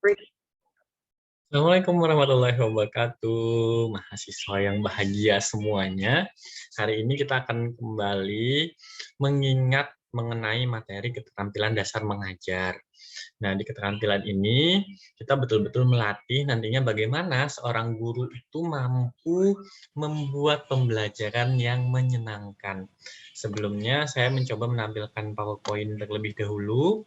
Assalamualaikum warahmatullahi wabarakatuh, mahasiswa yang bahagia semuanya. Hari ini kita akan kembali mengingat mengenai materi keterampilan dasar mengajar. Nah, di keterampilan ini kita betul-betul melatih nantinya bagaimana seorang guru itu mampu membuat pembelajaran yang menyenangkan. Sebelumnya saya mencoba menampilkan PowerPoint terlebih dahulu.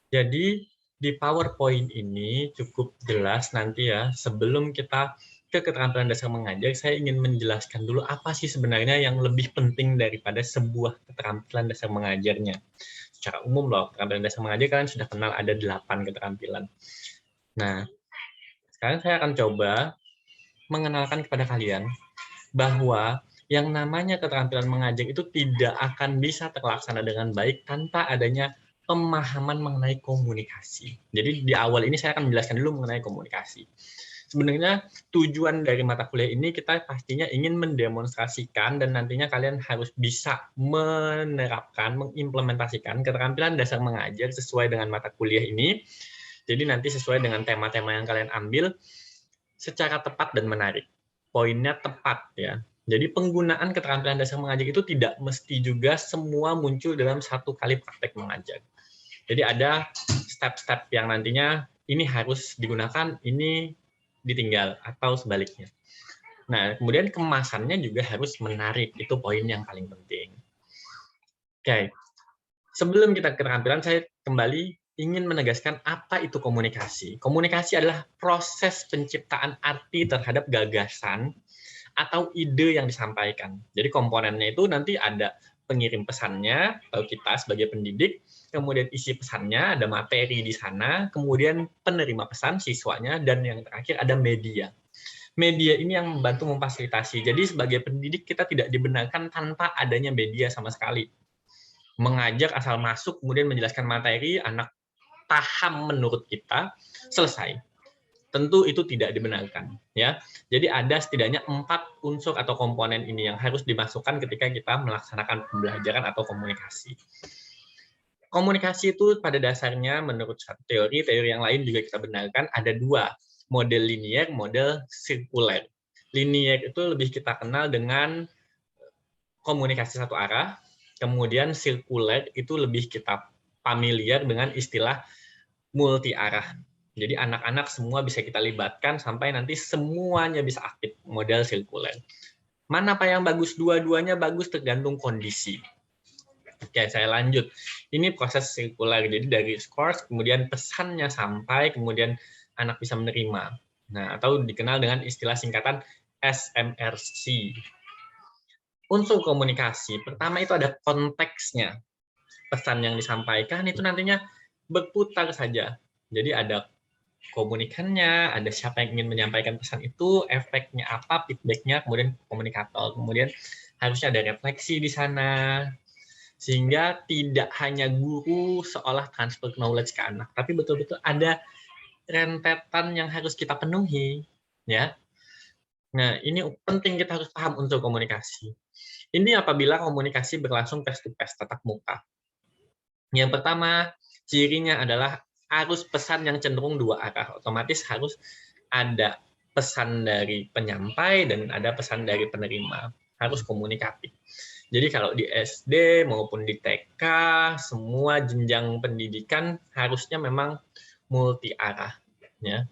Jadi di PowerPoint ini cukup jelas nanti ya, sebelum kita ke keterampilan dasar mengajar, saya ingin menjelaskan dulu apa sih sebenarnya yang lebih penting daripada sebuah keterampilan dasar mengajarnya. Secara umum loh, keterampilan dasar mengajar kalian sudah kenal ada 8 keterampilan. Nah, sekarang saya akan coba mengenalkan kepada kalian bahwa yang namanya keterampilan mengajar itu tidak akan bisa terlaksana dengan baik tanpa adanya pemahaman mengenai komunikasi. Jadi di awal ini saya akan menjelaskan dulu mengenai komunikasi. Sebenarnya tujuan dari mata kuliah ini kita pastinya ingin mendemonstrasikan dan nantinya kalian harus bisa menerapkan, mengimplementasikan keterampilan dasar mengajar sesuai dengan mata kuliah ini. Jadi nanti sesuai dengan tema-tema yang kalian ambil secara tepat dan menarik. Poinnya tepat ya. Jadi penggunaan keterampilan dasar mengajar itu tidak mesti juga semua muncul dalam satu kali praktek mengajar. Jadi ada step-step yang nantinya ini harus digunakan, ini ditinggal, atau sebaliknya. Nah, kemudian kemasannya juga harus menarik, itu poin yang paling penting. Oke, sebelum kita ke keterampilan, saya kembali ingin menegaskan apa itu komunikasi. Komunikasi adalah proses penciptaan arti terhadap gagasan atau ide yang disampaikan. Jadi komponennya itu nanti ada pengirim pesannya, atau kita sebagai pendidik, kemudian isi pesannya, ada materi di sana, kemudian penerima pesan, siswanya, dan yang terakhir ada media. Media ini yang membantu memfasilitasi. Jadi sebagai pendidik kita tidak dibenarkan tanpa adanya media sama sekali. Mengajar asal masuk, kemudian menjelaskan materi, anak paham menurut kita, selesai. Tentu itu tidak dibenarkan ya. Jadi ada setidaknya 4 unsur atau komponen ini yang harus dimasukkan ketika kita melaksanakan pembelajaran atau komunikasi. Komunikasi itu pada dasarnya menurut satu teori yang lain juga kita benarkan ada 2, model linier, model sirkuler. Linier itu lebih kita kenal dengan komunikasi satu arah, kemudian sirkuler itu lebih kita familiar dengan istilah multi arah. Jadi anak-anak semua bisa kita libatkan sampai nanti semuanya bisa aktif, model sirkuler. Mana apa yang bagus? Dua-duanya bagus tergantung kondisi. Oke, saya lanjut. Ini proses sirkuler, jadi dari scores, kemudian pesannya sampai, kemudian anak bisa menerima. Nah, atau dikenal dengan istilah singkatan SMRC. Unsur komunikasi, pertama itu ada konteksnya. Pesan yang disampaikan itu nantinya berputar saja. Jadi ada komunikannya, ada siapa yang ingin menyampaikan pesan itu, efeknya apa, feedbacknya, kemudian komunikator. Kemudian harusnya ada refleksi di sana, sehingga tidak hanya guru seolah transfer knowledge ke anak, tapi betul-betul ada rentetan yang harus kita penuhi. Ya. Nah, ini penting kita harus paham untuk komunikasi. Ini apabila komunikasi berlangsung face to face, tatap muka. Yang pertama, cirinya adalah arus pesan yang cenderung 2 arah. Otomatis harus ada pesan dari penyampai dan ada pesan dari penerima. Harus komunikatif. Jadi kalau di SD maupun di TK, semua jenjang pendidikan harusnya memang multi arah. Ya.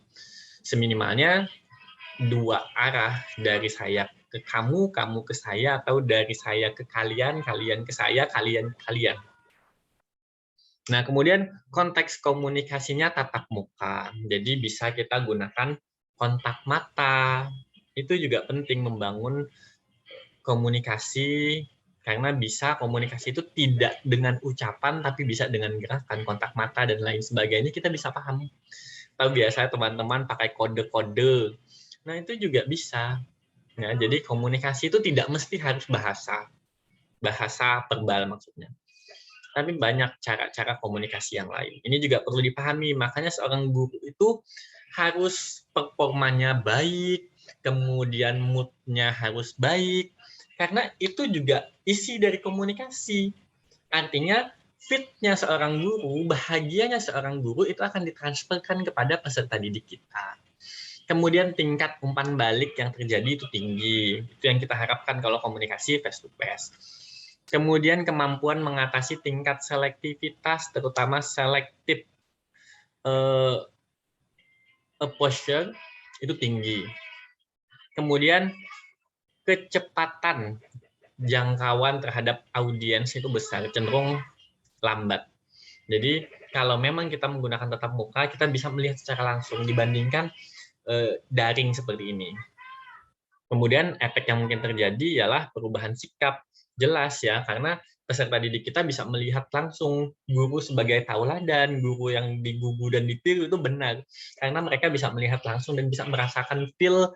Seminimalnya 2 arah, dari saya ke kamu, kamu ke saya, atau dari saya ke kalian, kalian ke saya, kalian ke kalian. Nah, kemudian konteks komunikasinya tatap muka. Jadi bisa kita gunakan kontak mata. Itu juga penting membangun komunikasi karena bisa komunikasi itu tidak dengan ucapan tapi bisa dengan gerakan, kontak mata dan lain sebagainya kita bisa paham. Tahu biasa teman-teman pakai kode-kode. Nah, itu juga bisa. Ya, jadi komunikasi itu tidak mesti harus bahasa verbal maksudnya. Tapi banyak cara-cara komunikasi yang lain. Ini juga perlu dipahami, makanya seorang guru itu harus performanya baik, kemudian mood-nya harus baik, karena itu juga isi dari komunikasi. Artinya Fit-nya seorang guru, bahagianya seorang guru itu akan ditransferkan kepada peserta didik kita. Kemudian tingkat umpan balik yang terjadi itu tinggi. Itu yang kita harapkan kalau komunikasi face to face. Kemudian kemampuan mengatasi tingkat selektivitas, terutama selektif posture itu tinggi. Kemudian kecepatan jangkauan terhadap audiens itu besar, cenderung lambat. Jadi kalau memang kita menggunakan tatap muka, kita bisa melihat secara langsung dibandingkan daring seperti ini. Kemudian efek yang mungkin terjadi ialah perubahan sikap, jelas ya, karena peserta didik kita bisa melihat langsung guru sebagai tauladan, guru yang digugu dan ditiru itu benar, karena mereka bisa melihat langsung dan bisa merasakan feel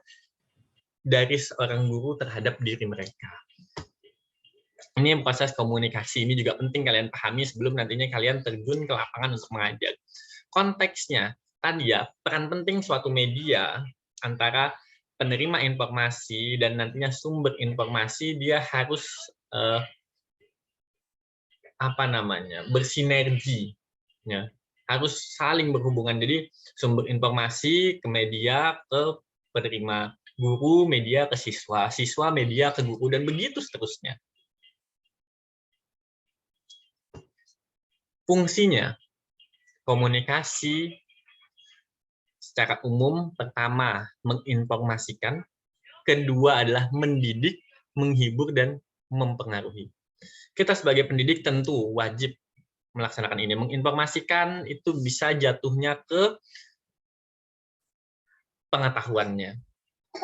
dari seorang guru terhadap diri mereka. Ini proses komunikasi, ini juga penting kalian pahami sebelum nantinya kalian terjun ke lapangan untuk mengajar. Konteksnya, tadi ya, peran penting suatu media antara penerima informasi dan nantinya sumber informasi, dia harus bersinergi, ya, harus saling berhubungan. Jadi sumber informasi ke media, ke penerima, guru media ke siswa, siswa media ke guru, dan begitu seterusnya. Fungsinya, komunikasi secara umum, pertama menginformasikan, kedua adalah mendidik, menghibur, dan mempengaruhi. Kita sebagai pendidik tentu wajib melaksanakan ini. Menginformasikan itu bisa jatuhnya ke pengetahuannya.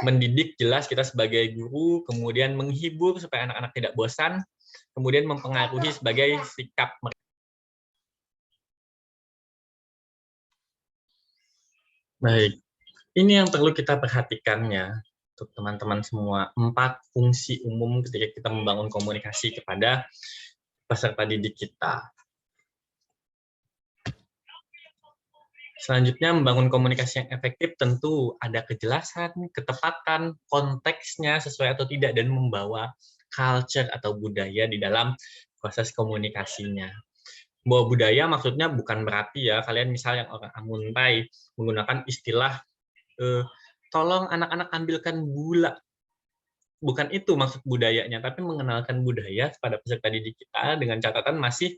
Mendidik jelas kita sebagai guru, kemudian menghibur supaya anak-anak tidak bosan, kemudian mempengaruhi sebagai sikap mereka. Baik, ini yang perlu kita perhatikannya untuk teman-teman semua. 4 fungsi umum ketika kita membangun komunikasi kepada peserta didik kita. Selanjutnya, membangun komunikasi yang efektif tentu ada kejelasan, ketepatan, konteksnya sesuai atau tidak, dan membawa culture atau budaya di dalam proses komunikasinya. Bawa budaya maksudnya bukan berarti ya, kalian misalnya orang Amuntai menggunakan istilah tolong anak-anak ambilkan gula. Bukan itu maksud budayanya, tapi mengenalkan budaya kepada peserta didik kita dengan catatan masih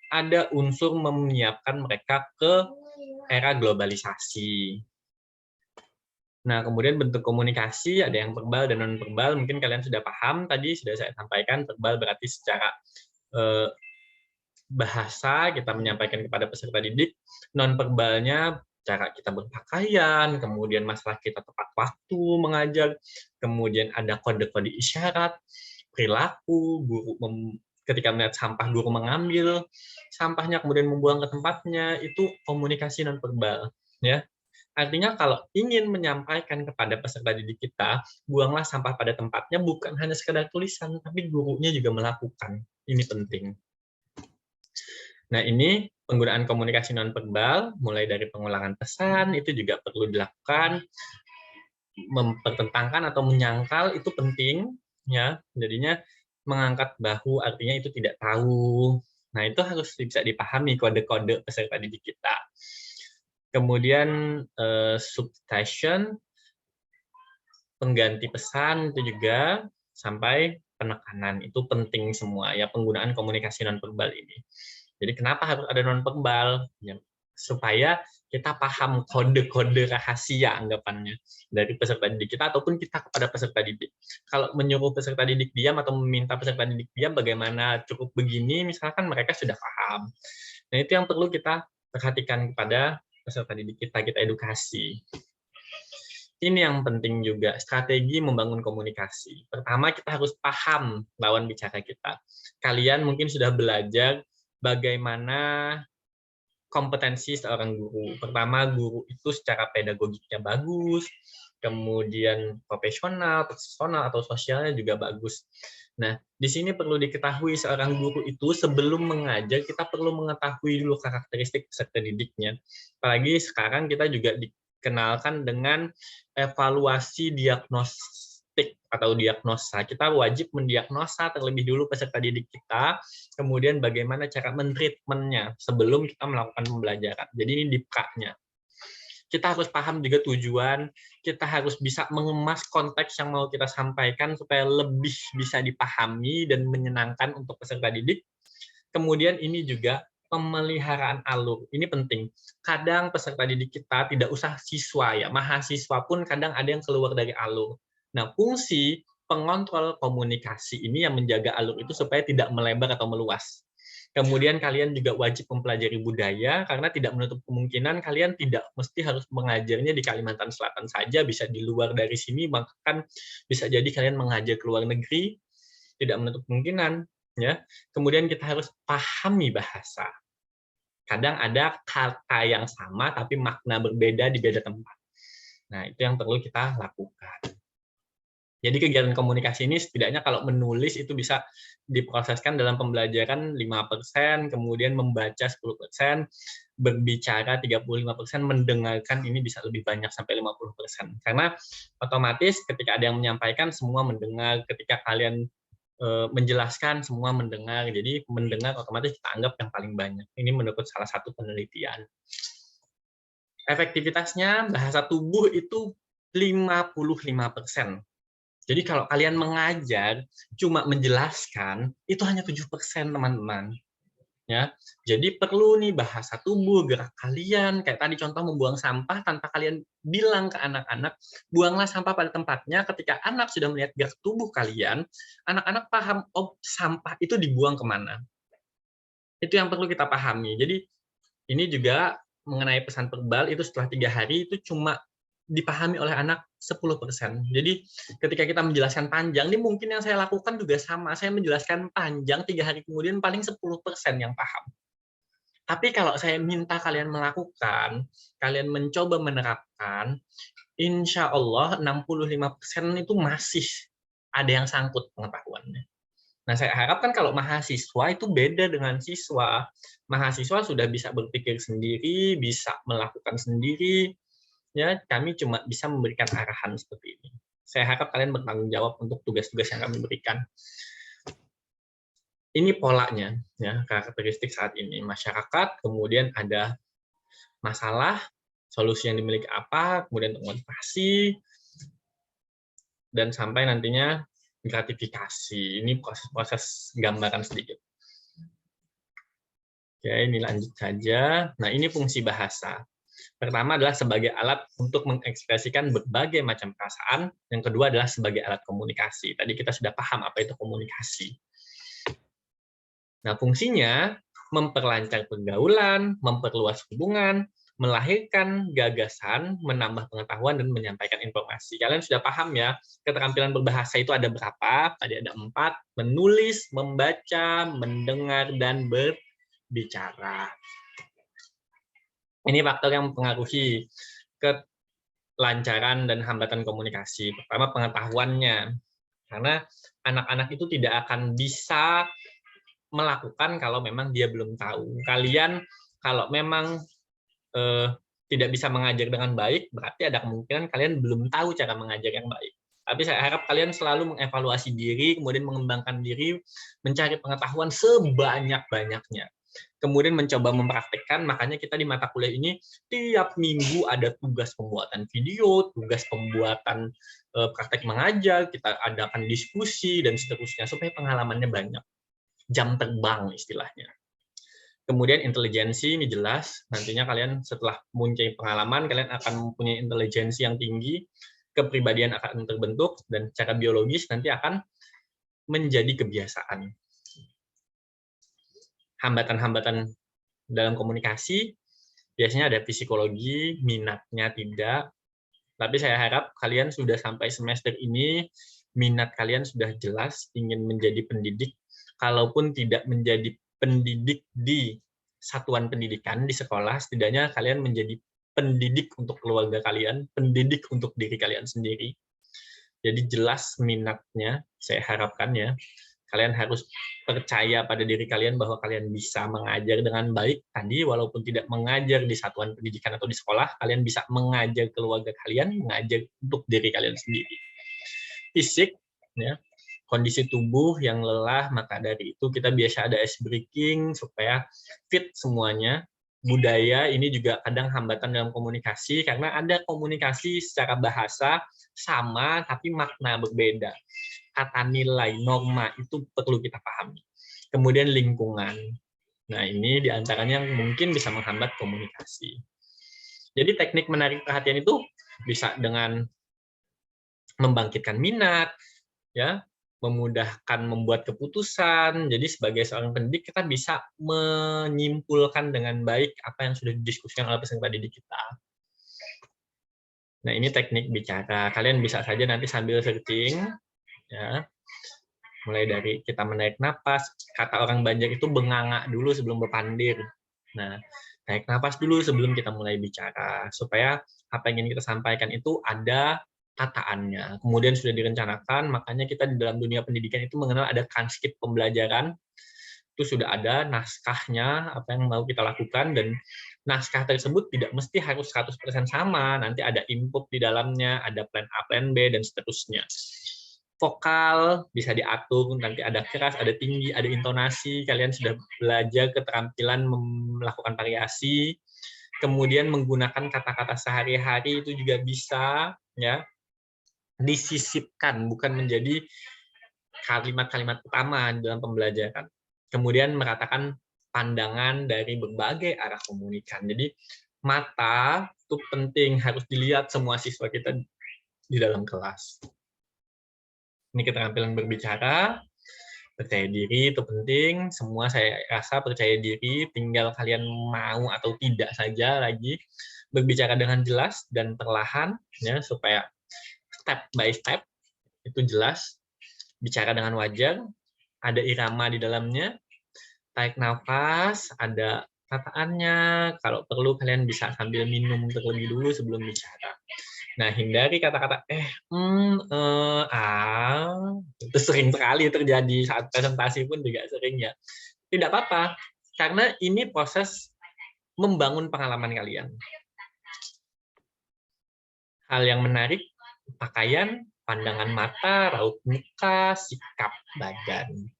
ada unsur menyiapkan mereka ke era globalisasi. Nah, kemudian bentuk komunikasi ada yang verbal dan non-verbal. Mungkin kalian sudah paham tadi, sudah saya sampaikan. Verbal berarti secara bahasa kita menyampaikan kepada peserta didik. Non-verbalnya cara kita berpakaian, kemudian masalah kita tepat waktu mengajar, kemudian ada kode-kode isyarat, perilaku, guru ketika melihat sampah, guru mengambil sampahnya kemudian membuang ke tempatnya, itu komunikasi non-verbal. Ya. Artinya kalau ingin menyampaikan kepada peserta didik kita, buanglah sampah pada tempatnya, bukan hanya sekedar tulisan, tapi gurunya juga melakukan. Ini penting. Nah, ini penggunaan komunikasi non-verbal, mulai dari pengulangan pesan, itu juga perlu dilakukan, mempertentangkan atau menyangkal, itu penting, ya. Jadinya mengangkat bahu, artinya itu tidak tahu. Nah, itu harus bisa dipahami kode-kode peserta didik kita. Kemudian substitution, pengganti pesan itu juga, sampai penekanan, itu penting semua ya, penggunaan komunikasi non-verbal ini. Jadi kenapa harus ada non-verbal? Ya, supaya kita paham kode-kode rahasia anggapannya dari peserta didik kita ataupun kita kepada peserta didik. Kalau menyuruh peserta didik diam atau meminta peserta didik diam, bagaimana cukup begini, misalkan mereka sudah paham. Nah, itu yang perlu kita perhatikan kepada peserta didik kita edukasi. Ini yang penting juga, strategi membangun komunikasi. Pertama, kita harus paham lawan bicara kita. Kalian mungkin sudah belajar bagaimana kompetensi seorang guru. Pertama, guru itu secara pedagogiknya bagus, kemudian profesional, personal, atau sosialnya juga bagus. Nah, di sini perlu diketahui seorang guru itu sebelum mengajar, kita perlu mengetahui dulu karakteristik peserta didiknya. Apalagi sekarang kita juga dikenalkan dengan evaluasi diagnostik atau diagnosa. Kita wajib mendiagnosa terlebih dulu peserta didik kita, kemudian bagaimana cara mentreatmentnya sebelum kita melakukan pembelajaran. Jadi ini dipkanya. Kita harus paham juga tujuan, kita harus bisa mengemas konteks yang mau kita sampaikan supaya lebih bisa dipahami dan menyenangkan untuk peserta didik. Kemudian ini juga pemeliharaan alur. Ini penting. Kadang peserta didik kita tidak usah siswa ya, mahasiswa pun kadang ada yang keluar dari alur. Nah, fungsi pengontrol komunikasi ini yang menjaga alur itu supaya tidak melebar atau meluas. Kemudian kalian juga wajib mempelajari budaya, karena tidak menutup kemungkinan kalian tidak mesti harus mengajarnya di Kalimantan Selatan saja, bisa di luar dari sini, bahkan bisa jadi kalian mengajar ke luar negeri, tidak menutup kemungkinan. Ya. Kemudian kita harus pahami bahasa. Kadang ada kata yang sama, tapi makna berbeda di beda tempat. Nah, itu yang perlu kita lakukan. Jadi kegiatan komunikasi ini setidaknya kalau menulis itu bisa diproseskan dalam pembelajaran 5%, kemudian membaca 10%, berbicara 35%, mendengarkan ini bisa lebih banyak sampai 50%. Karena otomatis ketika ada yang menyampaikan semua mendengar, ketika kalian menjelaskan semua mendengar. Jadi mendengar otomatis kita anggap yang paling banyak. Ini menurut salah satu penelitian. Efektivitasnya bahasa tubuh itu 55%. Jadi kalau kalian mengajar, cuma menjelaskan, itu hanya 7%, teman-teman. Ya, jadi perlu nih bahasa tubuh, gerak kalian, kayak tadi contoh membuang sampah tanpa kalian bilang ke anak-anak, buanglah sampah pada tempatnya. Ketika anak sudah melihat gerak tubuh kalian, anak-anak paham, oh sampah itu dibuang kemana. Itu yang perlu kita pahami. Jadi ini juga mengenai pesan verbal itu setelah 3 hari itu cuma dipahami oleh anak 10%. Jadi ketika kita menjelaskan panjang, ini mungkin yang saya lakukan juga sama. Saya menjelaskan panjang, 3 hari kemudian paling 10% yang paham. Tapi kalau saya minta kalian melakukan, kalian mencoba menerapkan, insya Allah 65% itu masih ada yang sangkut pengetahuannya. Nah, saya harapkan kalau mahasiswa itu beda dengan siswa. Mahasiswa sudah bisa berpikir sendiri, bisa melakukan sendiri, ya kami cuma bisa memberikan arahan seperti ini. Saya harap kalian bertanggung jawab untuk tugas-tugas yang kami berikan. Ini polanya, ya karakteristik saat ini masyarakat, kemudian ada masalah, solusi yang dimiliki apa, kemudian untuk motivasi, dan sampai nantinya gratifikasi. Ini proses-proses gambaran sedikit. Oke, ini lanjut saja. Nah, ini fungsi bahasa. Pertama adalah sebagai alat untuk mengekspresikan berbagai macam perasaan. Yang kedua adalah sebagai alat komunikasi. Tadi kita sudah paham apa itu komunikasi. Nah, fungsinya memperlancar pergaulan, memperluas hubungan, melahirkan gagasan, menambah pengetahuan, dan menyampaikan informasi. Kalian sudah paham ya, keterampilan berbahasa itu ada berapa? Tadi ada 4, menulis, membaca, mendengar, dan berbicara. Ini faktor yang mempengaruhi kelancaran dan hambatan komunikasi. Pertama, pengetahuannya. Karena anak-anak itu tidak akan bisa melakukan kalau memang dia belum tahu. Kalian kalau memang tidak bisa mengajar dengan baik, berarti ada kemungkinan kalian belum tahu cara mengajar yang baik. Tapi saya harap kalian selalu mengevaluasi diri, kemudian mengembangkan diri, mencari pengetahuan sebanyak-banyaknya. Kemudian mencoba mempraktikkan, makanya kita di mata kuliah ini tiap minggu ada tugas pembuatan video, tugas pembuatan praktek mengajar, kita adakan diskusi, dan seterusnya, supaya pengalamannya banyak. Jam terbang istilahnya. Kemudian intelijensi, ini jelas, nantinya kalian setelah mempunyai pengalaman, kalian akan mempunyai intelijensi yang tinggi, kepribadian akan terbentuk, dan secara biologis nanti akan menjadi kebiasaan. Hambatan-hambatan dalam komunikasi, biasanya ada psikologi, minatnya tidak, tapi saya harap kalian sudah sampai semester ini, minat kalian sudah jelas, ingin menjadi pendidik, kalaupun tidak menjadi pendidik di satuan pendidikan, di sekolah, setidaknya kalian menjadi pendidik untuk keluarga kalian, pendidik untuk diri kalian sendiri. Jadi jelas minatnya, saya harapkan ya, kalian harus percaya pada diri kalian bahwa kalian bisa mengajar dengan baik. Tadi walaupun tidak mengajar di satuan pendidikan atau di sekolah, kalian bisa mengajar keluarga kalian, mengajar untuk diri kalian sendiri. fisik, ya, kondisi tubuh yang lelah, maka dari itu kita biasa ada ice breaking supaya fit semuanya. Budaya ini juga kadang hambatan dalam komunikasi, karena ada komunikasi secara bahasa sama, tapi makna berbeda. Kata nilai, norma, itu perlu kita pahami. Kemudian lingkungan. Nah, ini diantaranya yang mungkin bisa menghambat komunikasi. Jadi teknik menarik perhatian itu bisa dengan membangkitkan minat, ya, memudahkan membuat keputusan. Jadi sebagai seorang pendidik kita bisa menyimpulkan dengan baik apa yang sudah didiskusikan oleh peserta didik kita. Nah, ini teknik bicara. Kalian bisa saja nanti sambil searching, ya. Mulai dari kita menarik napas, kata orang Banjar itu benganga dulu sebelum berpandir. Nah, tarik napas dulu sebelum kita mulai bicara, supaya apa yang ingin kita sampaikan itu ada tataannya. Kemudian sudah direncanakan, makanya kita di dalam dunia pendidikan itu mengenal ada transkrip pembelajaran, itu sudah ada naskahnya, apa yang mau kita lakukan, dan naskah tersebut tidak mesti harus 100% sama, nanti ada input di dalamnya, ada plan A, plan B, dan seterusnya. Vokal bisa diatur, nanti ada keras, ada tinggi, ada intonasi, kalian sudah belajar keterampilan melakukan variasi, kemudian menggunakan kata-kata sehari-hari itu juga bisa, ya, disisipkan, bukan menjadi kalimat-kalimat utama dalam pembelajaran. Kemudian meratakan pandangan dari berbagai arah komunikan. Jadi mata itu penting, harus dilihat semua siswa kita di dalam kelas. Ini keterampilan berbicara, percaya diri itu penting. Semua saya rasa percaya diri, tinggal kalian mau atau tidak saja lagi. Berbicara dengan jelas dan perlahan, ya, supaya step by step itu jelas. Bicara dengan wajar, ada irama di dalamnya, tarik nafas, ada kataannya, kalau perlu kalian bisa sambil minum terlebih dulu sebelum bicara. Nah, hindari kata-kata itu sering sekali terjadi saat presentasi pun juga sering, ya. Tidak apa-apa, karena ini proses membangun pengalaman kalian. Hal yang menarik, pakaian, pandangan mata, raut muka, sikap badan.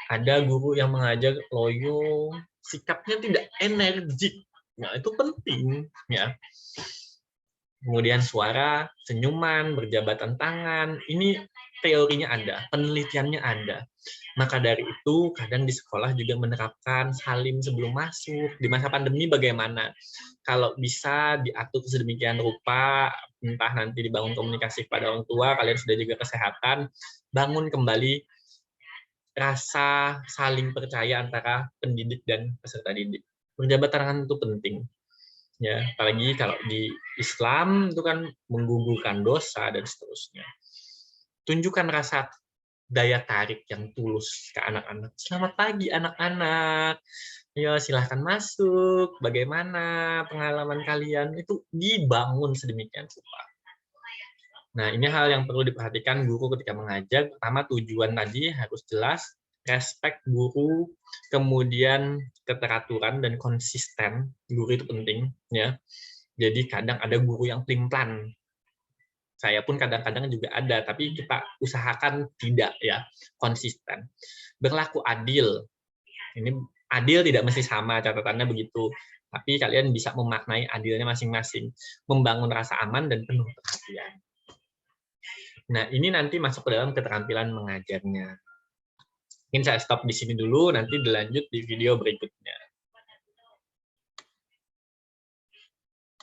Ada guru yang mengajar loyo, sikapnya tidak energik. Nah, itu penting, ya. Kemudian suara, senyuman, berjabatan tangan, ini teorinya ada, penelitiannya ada. Maka dari itu, kadang di sekolah juga menerapkan salim sebelum masuk. Di masa pandemi bagaimana? Kalau bisa diatur sedemikian rupa, entah nanti dibangun komunikasi kepada orang tua, kalian sudah jaga kesehatan, bangun kembali rasa saling percaya antara pendidik dan peserta didik. Berjabat tangan itu penting. Ya, apalagi kalau di Islam itu kan menggugurkan dosa dan seterusnya. Tunjukkan rasa daya tarik yang tulus ke anak-anak. Selamat pagi anak-anak. Ya, silahkan masuk. Bagaimana pengalaman kalian? Itu dibangun sedemikian rupa. Nah, ini hal yang perlu diperhatikan guru ketika mengajar. Pertama, tujuan tadi harus jelas, respect guru, kemudian keteraturan dan konsisten. Guru itu penting, ya. Jadi kadang ada guru yang pelin-pelan. Saya pun kadang-kadang juga ada, tapi kita usahakan tidak, ya, konsisten. Berlaku adil. Ini adil tidak mesti sama, catatannya begitu. Tapi kalian bisa memaknai adilnya masing-masing. Membangun rasa aman dan penuh perhatian. Nah, ini nanti masuk ke dalam keterampilan mengajarnya. Mungkin saya stop di sini dulu, nanti dilanjut di video berikutnya.